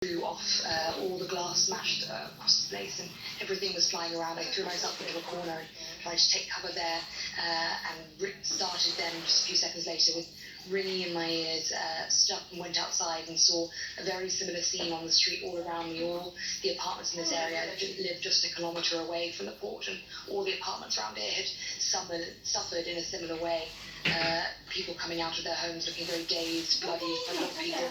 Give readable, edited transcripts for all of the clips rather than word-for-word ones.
blew off, all the glass smashed across the place, and everything was flying around. I threw myself into a corner and tried to take cover there, and started then just a few seconds later with ringing in my ears, stood up and went outside and saw a very similar scene on the street all around me. All the apartments in this area lived just a kilometre away from the port, and all the apartments around here had suffered in a similar way. People coming out of their homes looking very dazed, bloody, a lot of people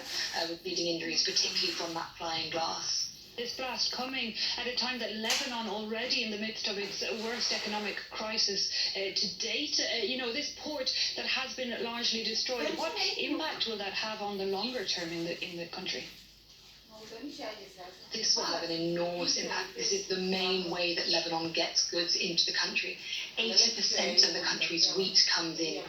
with bleeding injuries, particularly from that flying glass. This blast coming at a time that Lebanon, already in the midst of its worst economic crisis to date, this port that has been largely destroyed, what impact will that have on the longer term in the country? This will have an enormous impact. This is the main way that Lebanon gets goods into the country. 80% of the country's wheat comes in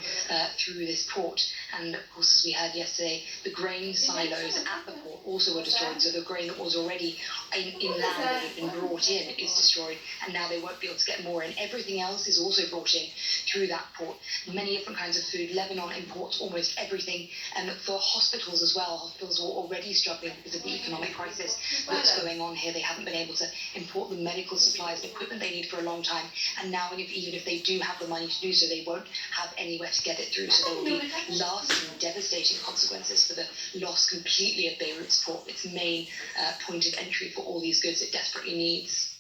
through this port. And of course, as we heard yesterday, the grain silos at the port also were destroyed. So the grain that was already in land that had been brought in is destroyed. And now they won't be able to get more in. Everything else is also brought in through that port. Many different kinds of food. Lebanon imports almost everything. And for hospitals as well, hospitals were already struggling because of the economic crisis that's going on here. They haven't been able to import the medical supplies and equipment they need for a long time, and now even if they do have the money to do so, they won't have anywhere to get it through. So there will be lasting, devastating consequences for the loss completely of Beirut's port, its main point of entry for all these goods it desperately needs.